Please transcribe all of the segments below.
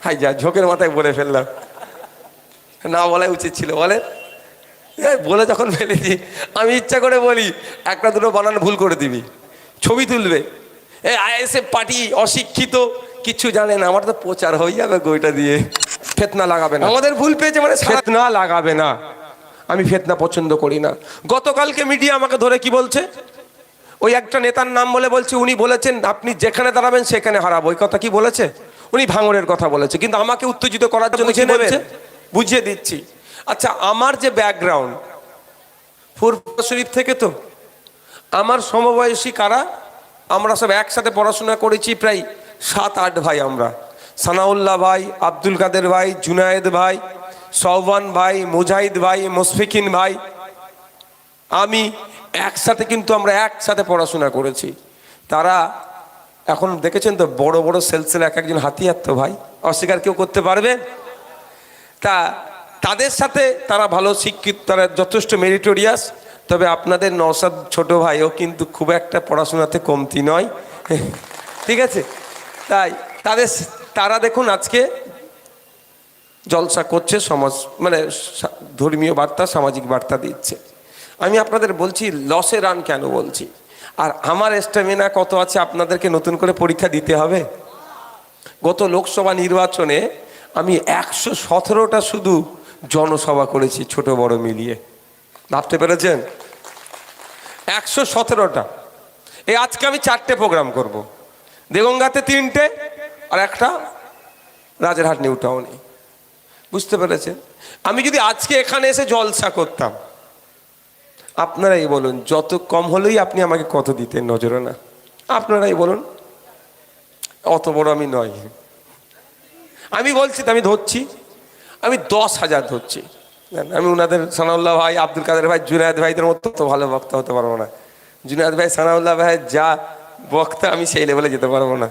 High যা ঝোঁকের মাথায় বলে ফেললাম, না বলাই উচিত ছিল। বলে বলে যখন ফেলেছি, আমি ইচ্ছা করে বলি একটা দুটো বানান ভুল করে দিবি, ছবি তুলবে, এই আইএসএফ পার্টি অশিক্ষিত, কিচ্ছু জানে না। আমার তো প্রচার হয়ে যাবে বইটা দিয়ে। ফেতনা লাগাবে না, আমাদের ভুল পেয়েছে মানে ফেতনা লাগাবে না। আমি ফেতনা পছন্দ করি না। গতকালকে মিডিয়া আমাকে ধরে কি বলছে, ওই একটা নেতার নাম বলে বলছে উনি বলেছেন আপনি যেখানে দাঁড়াবেন সেখানে হারাবো। ওই কথা কি বলেছে? উনি ভাঙড়ের কথা বলেছে, কিন্তু আমাকে উত্তেজিত করার জন্য বুঝিয়ে দিচ্ছি। আচ্ছা, আমার যে ব্যাকগ্রাউন্ড ফুরফুরা শরীফ থেকে, তো আমার সমবয়সী কারা, আমরা সব একসাথে পড়াশোনা করেছি, প্রায় 7-8 ভাই আমরা। সানাউল্লাহ ভাই, আব্দুল কাদের ভাই, জুনায়েদ ভাই, সওবান ভাই, মুজাহিদ ভাই, মুশফিকিন ভাই, আমি একসাথে, কিন্তু আমরা একসাথে পড়াশোনা করেছি। তারা এখন দেখেছেন তো বড় বড় সেলসেল, এক একজন হাতিয়ার, তো ভাই অস্বীকার কেউ করতে পারবে? তাদের সাথে তারা ভালো শিক্ষিত, তারা যথেষ্ট মেরিটোরিয়াস। তবে আপনাদের নওশাদ ছোট ভাইও কিন্তু খুব একটা পড়াশোনাতে কমতি নয়, ঠিক আছে? তাই তারা দেখুন আজকে জলসা করছে, সমাজ মানে ধর্মীয় বার্তা, সামাজিক বার্তা দিচ্ছে। আমি আপনাদের বলছি লসে রান কেন বলছি, আর আমার স্ট্যামিনা কত আছে আপনাদেরকে নতুন করে পরীক্ষা দিতে হবে। গত লোকসভা নির্বাচনে আমি 117টা শুধু জনসভা করেছি, ছোট বড় মিলিয়ে। ভাবতে পেরেছেন? 117টা। এই আজকে আমি 4টে প্রোগ্রাম করব, দেগঙ্গাতে 3টে আর একটা রাজারহাট নিউ টাউনে। বুঝতে পেরেছেন? আমি যদি আজকে এখানে এসে জলসা করতাম, আপনারাই বলুন যত কম হলেই আপনি আমাকে কত দিতেন নজরে না? আপনারাই বলুন, অত বড় আমি নয়। আমি বলছি তো, আমি ধরছি, আমি 10,000 ধরছি। আমি ওনাদের সানাউল্লাহ ভাই, আব্দুল কাদের ভাই, জুনায়েদ ভাইদের মতো তো ভালো বক্তা হতে পারবো না। জুনায়েদ ভাই, সানাউল্লাহ ভাই যা বক্তা, আমি সেই লেভেলে যেতে পারবো না।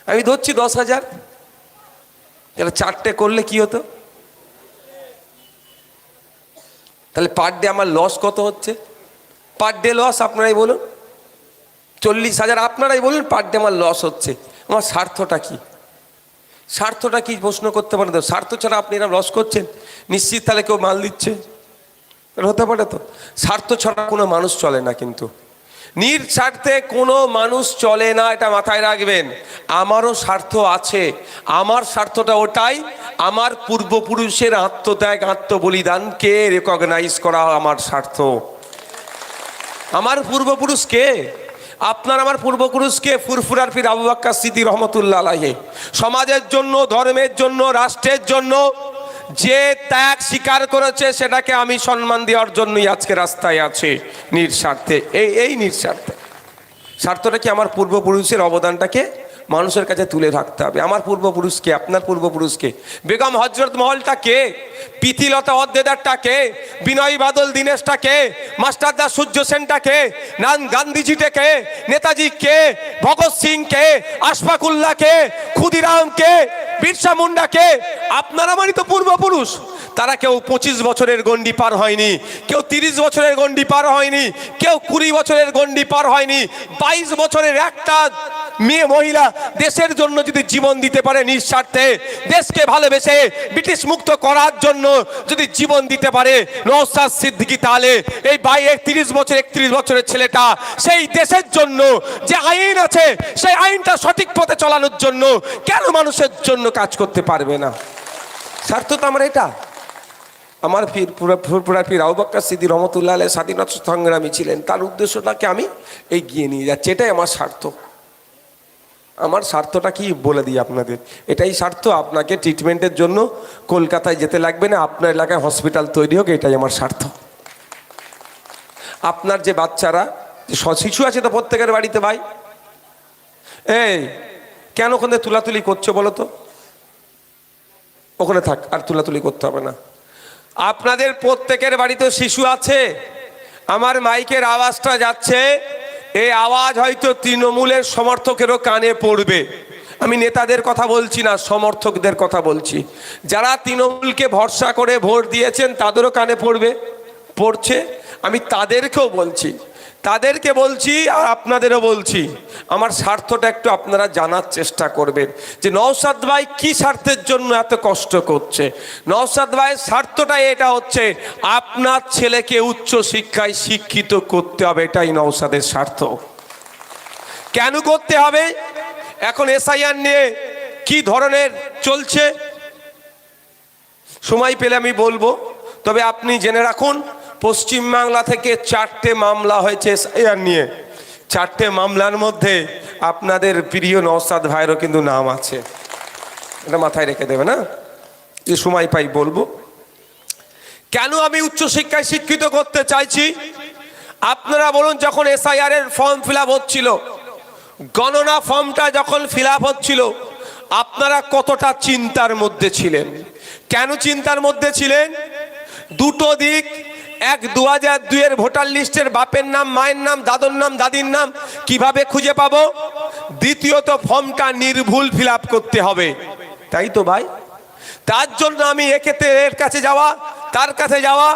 আমি ধরছি 10,000। তাহলে 4টে করলে কি হতো? তাহলে পার ডে আমার লস কত হচ্ছে? পার ডে লস আপনারাই বলুন। 40,000 আপনারাই বলুন পার ডে আমার লস হচ্ছে। আমার স্বার্থটা কি? স্বার্থটা কি প্রশ্ন করতে পারেন তো? স্বার্থ ছাড়া আপনি এরকম লস করছেন, নিশ্চিত তাহলে কেউ মাল দিচ্ছে, হতে পারে তো? স্বার্থ ছাড়া কোনো মানুষ চলে না, কিন্তু নিঃস্বার্থে কোনো মানুষ চলে না, এটা মাথায় রাখবেন। আমারও স্বার্থ আছে। আমার স্বার্থটা ওটাই, আমার পূর্বপুরুষের আত্মত্যাগ, আত্মবলিদানকে রেকগনাইজ করা আমার স্বার্থ। আমার পূর্বপুরুষকে, আপনার আমার পূর্বপুরুষকে, ফুরফুরার পীর আবু বকর সিদ্দিক রহমতুল্লাহ আলাইহি সমাজের জন্য, ধর্মের জন্য, রাষ্ট্রের জন্য যে ত্যাগ স্বীকার করেছে, সেটাকে আমি সম্মান দেওয়ার জন্যই আজকে রাস্তায় আছে, নিঃস্বার্থে। এই নিঃস্বার্থে। স্বার্থটা কি? আমার পূর্বপুরুষের অবদানটাকে মানুষের কাছে তুলে রাখতে হবে। আমার পূর্বপুরুষকে, আপনার পূর্বপুরুষকে, বেগম হজরত মহলটা কে, প্রীতিলতা ওয়াদ্দেদারটা কে, বিনয় বাদল দীনেশটা কে, মাস্টারদা সূর্য সেনটা কে, গান্ধীজিটা কে, নেতাজি কে, ভগৎ সিং কে, আশফাকুল্লাহ কে, ক্ষুদিরাম কে, বিরসা মুন্ডা কে? আপনারা আমারই তো পূর্বপুরুষ। তারা কেউ 25 বছরের গণ্ডি পার হয়নি, কেউ 30 বছরের গণ্ডি পার হয়নি, কেউ 20 বছরের গণ্ডি পার হয়নি। 22 বছরের একটা মেয়ে মহিলা দেশের জন্য যদি জীবন দিতে পারে নিঃস্বার্থে, দেশকে ভালোবেসে ব্রিটিশ মুক্ত করার জন্য যদি জীবন দিতে পারে নওশাদ সিদ্দিকী, তাহলে এই 30 বছর 31 বছরের ছেলেটা সেই দেশের জন্য যে আইন আছে, সেই আইনটা সঠিক পথে চালানোর জন্য কেন মানুষের জন্য কাজ করতে পারবে না? স্বার্থ তো আমার এটা। আমার ফুরফুরা পীর আবু বকর সিদ্দিক রহমতুল্লাহ আলাইহি স্বাধীনতা সংগ্রামী ছিলেন, তার উদ্দেশ্যটাকে আমি এগিয়ে নিয়ে যাচ্ছি। এটাই আমার স্বার্থ। আমার স্বার্থটা কি বলে দিই আপনাদের, এটাই স্বার্থ। আপনাকে ট্রিটমেন্টের জন্য কলকাতায় যেতে লাগবে না, আপনার এলাকায় হসপিটাল তৈরি হোক, এটাই আমার স্বার্থ। আপনার যে বাচ্চারা, যে শিশু আছে তো প্রত্যেকের বাড়িতে, ভাই এই কেন ওখানে তুলাতুলি করছো বলো তো? ওখানে থাক, আর তুলাতুলি করতে হবে না। আপনাদের প্রত্যেকের বাড়িতে শিশু আছে। আমার মাইকের আওয়াজটা যাচ্ছে, এই আওয়াজ হয়তো তৃণমূলের সমর্থকেরও কানে পড়বে। আমি নেতাদের কথা বলছি না, সমর্থকদের কথা বলছি। যারা তৃণমূলকে ভরসা করে ভোট দিয়েছেন তাদেরও কানে পড়বে, পড়ছে। আমি তাদেরকেও বলছি, তাদেরকে বলছি আর আপনাদেরও বলছি, আমার স্বার্থটা একটু আপনারা জানার চেষ্টা করবেন যে নওশাদ ভাই কি স্বার্থের জন্য এত কষ্ট করছে। নওশাদ ভাইয়ের স্বার্থটা এটা হচ্ছে, আপনার ছেলেকে উচ্চ শিক্ষায় শিক্ষিত করতে হবে, এটাই নওশাদের স্বার্থ। কেন করতে হবে? এখন এসআইআর নিয়ে কি ধরনের চলছে সময় পেলে আমি বলবো, তবে আপনি জেনে রাখুন পশ্চিমবাংলা থেকে 4টে মামলা হয়েছে এসআইআর নিয়ে। 4টে মামলার মধ্যে আপনাদের প্রিয় নওশাদ ভাইয়েরও কিন্তু নাম আছে, এটা মাথায় রেখে দেবে না, যে সময় পাই বলবো। কেন আমি উচ্চশিক্ষায় শিক্ষিত করতে চাইছি আপনারা বলুন। যখন এসআইআর এর ফর্ম ফিল আপ হচ্ছিল, গণনা ফর্মটা যখন ফিল আপ হচ্ছিল, আপনারা কতটা চিন্তার মধ্যে ছিলেন? কেন চিন্তার মধ্যে ছিলেন? দুটো দিক, এক 2002 ভোটার লিস্টের বাপের নাম, মায়ের নাম, দাদুর নাম, দাদির নাম কিভাবে খুঁজে পাবো, দ্বিতীয়ত ফর্মটা নির্ভুল ফিল আপ করতে হবে, তাই তো ভাই? তার জন্য আমি এর কাছে যাওয়া, তার কাছে যাওয়া,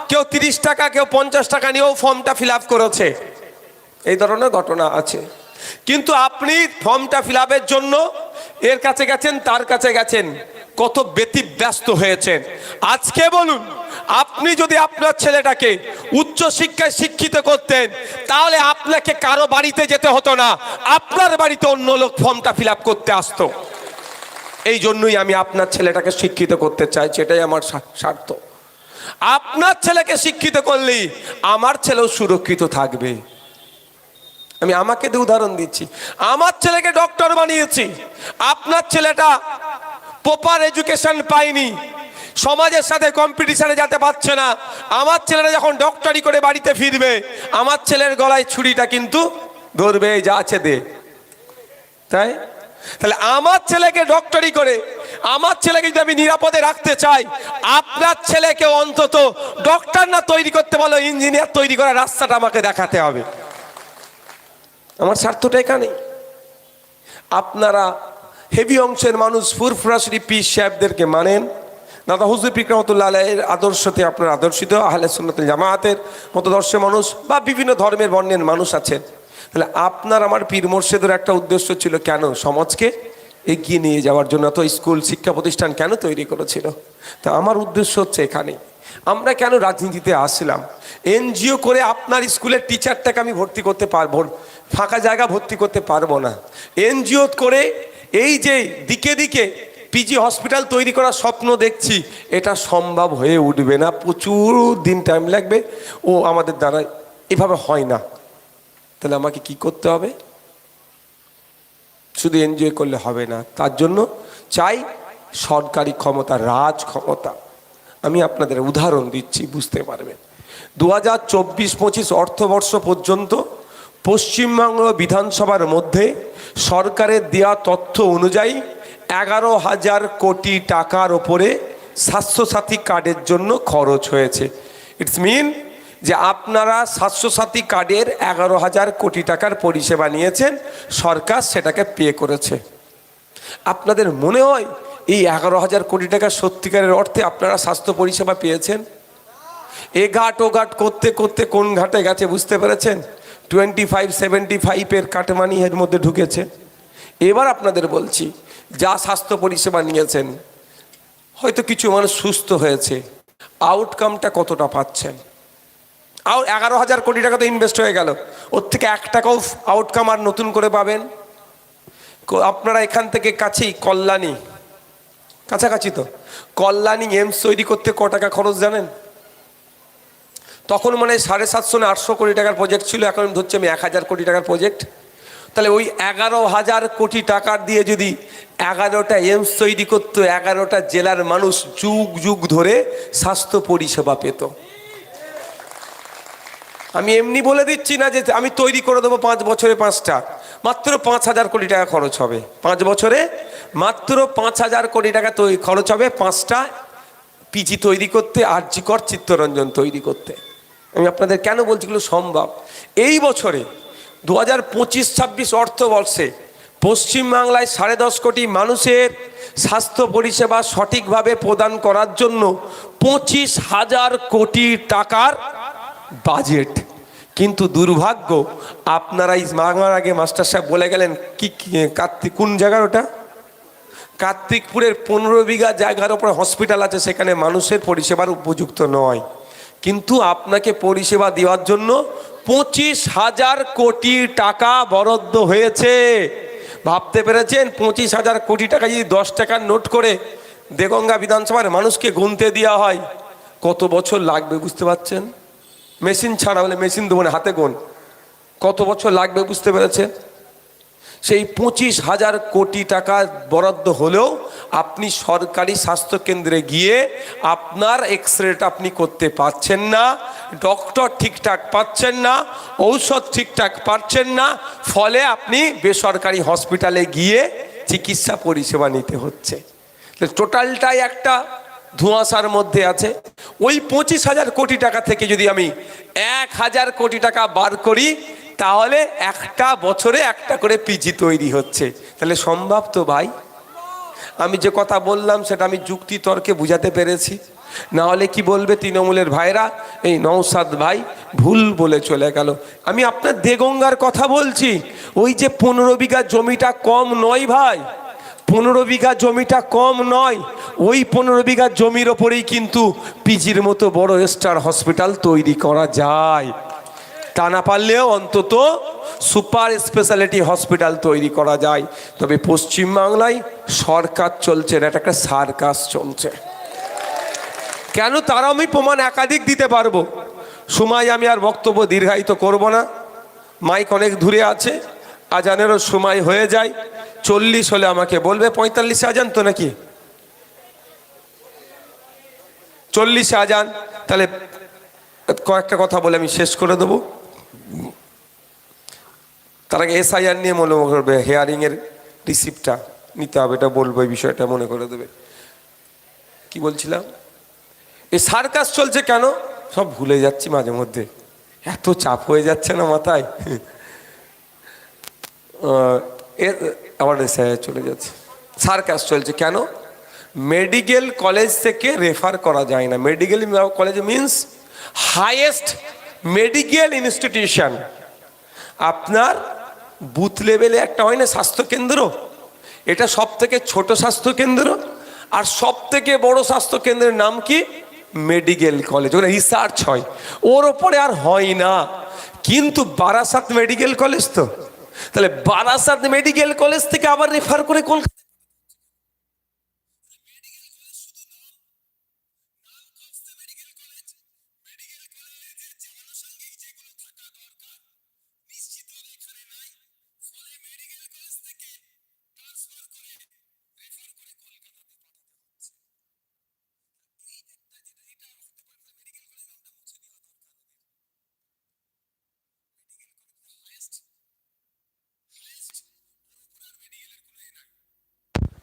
কেউ 30 টাকা কেউ 50 টাকা নিয়েও ফর্মটা ফিল আপ করেছে, এই ধরনের ঘটনা আছে। কিন্তু আপনি ফর্মটা ফিল আপের জন্য এর কাছে গেছেন, তার কাছে গেছেন, কত ব্যতিব্যস্ত হয়েছেন। আজকে বলুন, আপনি যদি আপনার ছেলেটাকে উচ্চ শিক্ষায় শিক্ষিত করতেন, তাহলে আপনাকে কারো বাড়িতে যেতে হতো না, আপনার বাড়িতে অন্য লোক ফর্মটা ফিল আপ করতে আসতো। এই জন্যই আমি আপনার ছেলেটাকে শিক্ষিত করতে চাইছি, এটাই আমার স্বার্থ। আপনার ছেলেকে শিক্ষিত করলেই আমার ছেলেও সুরক্ষিত থাকবে। আমি আমাকে দিয়ে উদাহরণ দিচ্ছি, আমার ছেলেকে ডক্টর বানিয়েছি, আপনার ছেলেটা প্রপার এডুকেশন পায়নি, সমাজের সাথে কম্পিটিশনে যেতে পারছে না। আমার ছেলেরা যখন ডক্টরি করে বাড়িতে ফিরবে, আমার ছেলের গলায় ছুরিটা কিন্তু ধরবে, যা আছে দে, তাই? তাহলে আমার ছেলেকে ডক্টরি করে, আমার ছেলেকে যদি আমি নিরাপদে রাখতে চাই, আপনার ছেলেকে অন্তত ডক্টর না তৈরি করতে বলো, ইঞ্জিনিয়ার তৈরি করার রাস্তাটা আমাকে দেখাতে হবে। আমার স্বার্থটা এখানে। আপনারা হেভি অংশের মানুষ ফুরফুরা শরীফ পীর সাহেবদেরকে মানেন, দাদা হুজুর পীর রহমতুল্লাহ আলাইহির আদর্শতে আপনারা আদর্শিত, আহলে সুন্নাতুল জামায়াতের মতদর্শের মানুষ বা বিভিন্ন ধর্মের বর্ণের মানুষ আছেন। তাহলে আপনার আমার পীর মোর্শেদের একটা উদ্দেশ্য ছিল, কেন? সমাজকে এগিয়ে নিয়ে যাওয়ার জন্য তো স্কুল শিক্ষা প্রতিষ্ঠান কেন তৈরি করেছিল? তা আমার উদ্দেশ্য হচ্ছে এখানে। আমরা কেন রাজনীতিতে আসলাম? এনজিও করে আপনার স্কুলের টিচারটাকে আমি ভর্তি করতে পারবো, ফাঁকা জায়গা ভর্তি করতে পারবো না। এনজিও করে এই যে দিকে দিকে পিজি হসপিটাল তৈরি করার স্বপ্ন দেখছি, এটা সম্ভব হয়ে উঠবে না, প্রচুর দিন টাইম লাগবে, ও আমাদের দ্বারা এভাবে হয় না। তাহলে আমাকে কি করতে হবে? শুধু এনজয় করলে হবে না, তার জন্য চাই সরকারি ক্ষমতা, রাজ ক্ষমতা। আমি আপনাদের উদাহরণ দিচ্ছি, বুঝতে পারবেন। 2024-25 অর্থবর্ষ পর্যন্ত পশ্চিমবঙ্গ বিধানসভার মধ্যে সরকারের দেওয়া তথ্য অনুযায়ী 11,000 কোটি টাকার ওপরে স্বাস্থ্যসাথী কার্ডের জন্য খরচ হয়েছে। ইটস মিন যে আপনারা স্বাস্থ্যসাথী কার্ডের 11,000 কোটি টাকার পরিষেবা নিয়েছেন, সরকার সেটাকে পে করেছে। আপনাদের মনে হয় এই 11,000 কোটি টাকা সত্যিকারের অর্থে আপনারা স্বাস্থ্য পরিষেবা পেয়েছেন? এ ঘাট ও ঘাট করতে করতে কোন ঘাটে গেছে বুঝতে পেরেছেন? 25-75 কাটমানি এর মধ্যে ঢুকেছে। এবার আপনাদের বলছি, যা স্বাস্থ্য পরিষেবা নিয়েছেন, হয়তো কিছু মানুষ সুস্থ হয়েছে, আউটকামটা কতটা পাচ্ছেন? 11,000 কোটি টাকা তো ইনভেস্ট হয়ে গেল, ওর থেকে 1 টাকাও আউটকাম আর নতুন করে পাবেন? আপনারা এখান থেকে কাছেই কল্যাণী, কাছাকাছি তো, কল্যাণী এমস তৈরি করতে ক টাকা খরচ জানেন? তখন মানে 750 না 800 কোটি টাকার প্রজেক্ট ছিল, এখন ধরছি আমি 1000 কোটি টাকার প্রজেক্ট। তাহলে ওই 11,000 কোটি টাকার দিয়ে যদি 11টা এমস তৈরি করতো, 11টা জেলার মানুষ যুগ যুগ ধরে স্বাস্থ্য পরিষেবা পেত। আমি এমনি বলে দিচ্ছি না যে আমি তৈরি করে দেবো 5 বছরে 5টা, মাত্র 5,000 কোটি টাকা খরচ হবে 5 বছরে, মাত্র 5,000 কোটি টাকা খরচ হবে 5টা পিজি তৈরি করতে, আরজি কর, চিত্তরঞ্জন তৈরি করতে। আমি আপনাদের কেন বলছি এগুলো সম্ভব। এই বছরে 2025-26 অর্থবর্ষে পশ্চিমবাংলায় 10.5 কোটি মানুষের স্বাস্থ্য পরিষেবা সঠিকভাবে প্রদান করার জন্য 25,000 কোটি টাকার বাজেট। কিন্তু দুর্ভাগ্য, আপনারা এই মাগার আগে মাস্টার সাহেব বলে গেলেন কি কার্তিক কোন জায়গার ওটা, কার্তিকপুরের 15 বিঘা জায়গার ওপর হসপিটাল আছে, সেখানে মানুষের পরিষেবার উপযুক্ত নয়। কিন্তু আপনাকে পরিষেবা দেওয়ার জন্য 25,000 কোটি টাকা বরাদ্দ হয়েছে। ভাবতে পেরেছেন? 25,000 কোটি টাকা যদি 10 টাকার নোট করে দেগঙ্গা বিধানসভার মানুষকে গুনতে দেওয়া হয়, কত বছর লাগবে বুঝতে পারছেন? মেশিন ছাড়া, বলে মেশিন দেবো না, হাতে গোন, কত বছর লাগবে বুঝতে পেরেছেন? সেই 25,000 কোটি টাকা বরাদ্দ হলেও আপনি সরকারি স্বাস্থ্যকেন্দ্রে গিয়ে আপনার এক্সরেটা আপনি করতে পারছেন না, ডক্টর ঠিকঠাক পাচ্ছেন না, ঔষধ ঠিকঠাক পাচ্ছেন না, ফলে আপনি বেসরকারি হসপিটালে গিয়ে চিকিৎসা পরিষেবা নিতে হচ্ছে। টোটালটাই একটা ধোঁয়াশার মধ্যে আছে। ওই 25,000 কোটি টাকা থেকে যদি আমি 1,000 কোটি টাকা বার করি, তাহলে একটা বছরে একটা করে পিজি তৈরি হচ্ছে। তাহলে সম্ভব তো ভাই? আমি যে কথা বললাম সেটা আমি যুক্তি তর্কে বুঝাতে পেরেছি? না হলে কি বলবে তৃণমূলের ভাইরা, এই নওশাদ ভাই ভুল বলে চলে গেল। আমি আপনার দেগঙ্গার কথা বলছি। ওই যে 15 বিঘা জমিটা কম নয় ভাই, 15 বিঘা জমিটা কম নয়। ওই 15 বিঘা জমির ওপরেই কিন্তু পিজির মতো বড় স্টার হসপিটাল তৈরি করা যায়। তা না পারলেও অন্তত সুপার স্পেশালিটি হসপিটাল তৈরি করা যায়। তবে পশ্চিমবাংলায় সরকার চলছে না, এটা একটা সার্কাস চলছে। কেন তারা আমি প্রমাণ একাধিক দিতে পারবো। সময় আমি আর বক্তব্য দীর্ঘায়িত করব না, মাইক অনেক দূরে আছে, আজানেরও সময় হয়ে যায়। 40 হলে আমাকে বলবে। 45 আজান তো নাকি? 40 আজান। তাহলে কয়েকটা কথা বলে আমি শেষ করে দেবো। তার আগে SIR নিয়ে মনে করবে, হেয়ারিংয়ের রিসিপ্টটা নিতে হবে, এটা বলবো, এই বিষয়টা মনে করে দেবে। কি বলছিলাম? এই সার্কাস চলছে কেন সব ভুলে যাচ্ছি মাঝে মধ্যে, এত চাপ হয়ে যাচ্ছে না মাথায়। আবার চলে যাচ্ছে। সার্কাস চলছে কেন? মেডিকেল কলেজ থেকে রেফার করা যায় না। Medical college means highest medical institution. আপনার বুথ লেভেলে একটা হয় না স্বাস্থ্যকেন্দ্র, এটা সব থেকে ছোট স্বাস্থ্যকেন্দ্র, আর সব থেকে বড় স্বাস্থ্যকেন্দ্রের নাম কি? Medical college. ওখানে রিসার্চ হয়, ওর ওপরে আর হয় না। কিন্তু বারাসাত মেডিকেল কলেজ তো, তাহলে বারাসাত মেডিকেল কলেজ থেকে আবার রেফার করে কলকাতা।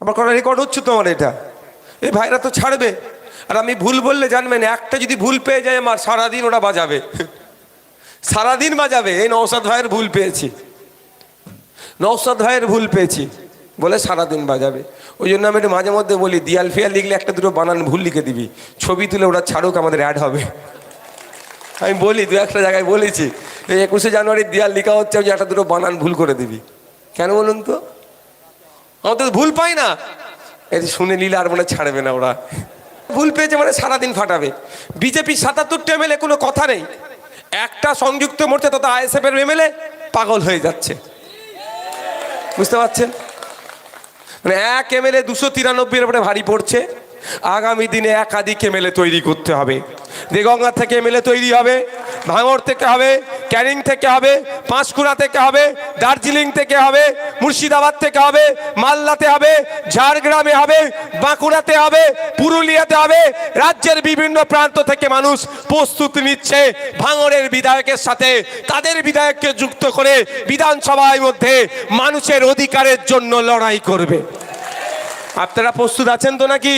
আমার কথা রেকর্ড হচ্ছে তো আমার এটা, এই ভাইরা তো ছাড়বে। আর আমি ভুল বললে জানবেন, একটা যদি ভুল পেয়ে যায় আমার সারাদিন ওরা বাজাবে, সারাদিন বাজাবে। এই নওশাদ ভাইয়ের ভুল পেয়েছি, নওশাদ ভাইয়ের ভুল পেয়েছি বলে সারাদিন বাজাবে। ওই জন্য আমি একটু মাঝে মধ্যে বলি, দিয়াল ফিয়াল লিখলে একটা দুটো বানান ভুল লিখে দিবি, ছবি তুলে ওরা ছাড়ুক, আমাদের অ্যাড হবে। আমি বলি, দু একটা জায়গায় বলেছি, এই 21শে জানুয়ারির দিয়াল লেখা হচ্ছে, যে একটা দুটো বানান ভুল করে দিবি। কেন বলুন তো? আমাদের ভুল পাই না, এটি শুনে নিলে আর মনে ছাড়বে না। ওরা ভুল পেয়েছে মানে সারাদিন ফাটাবে। বিজেপি 77টা MLA, কোনো কথা নেই। একটা সংযুক্ত মোর্চা তথা ISF এর MLA পাগল হয়ে যাচ্ছে, বুঝতে পারছেন? মানে এক MLA 293 এর উপরে ভারী পড়ছে। আগামী দিনে একাধিক MLA তৈরি করতে হবে। দেগঙ্গা থেকে MLA তৈরি হবে, ভাঙড় থেকে হবে, ক্যানিং থেকে হবে, পাঁশকুড়া থেকে হবে, দার্জিলিং থেকে হবে, মুর্শিদাবাদ থেকে হবে, মালদাতে হবে, ঝাড়গ্রামে হবে, বাঁকুড়াতে হবে, পুরুলিয়াতে হবে। রাজ্যের বিভিন্ন প্রান্ত থেকে মানুষ প্রস্তুতি নিচ্ছে ভাঙড়ের বিধায়কের সাথে তাদের বিধায়ককে যুক্ত করে বিধানসভার মধ্যে মানুষের অধিকারের জন্য লড়াই করবে। আপনারা প্রস্তুত আছেন তো নাকি?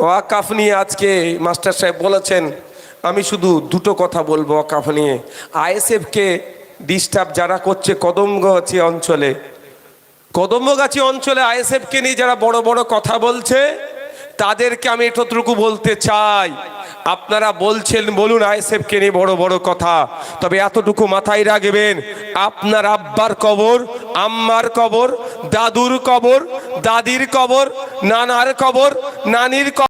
ওয়াকফ নিয়ে আজকে মাস্টার সাহেব বলেছেন, আমি শুধু দুটো কথা বলবো ওয়াকফ নিয়ে। ISFকে ডিস্টার্ব যারা করছে কদমগাছি অঞ্চলে, কদমগাছি অঞ্চলে ISFকে নিয়ে যারা বড় বড় কথা বলছে, তাদেরকে আমি এতটুকু বলতে চাই, আপনারা বলছেন বলুন আইএসএফকে নিয়ে বড় বড় কথা, তবে এতটুকু মাথায় রাখবেন, আপনার আব্বার কবর, আম্মার কবর, দাদুর কবর, দাদির কবর, নানার কবর, নানির কবর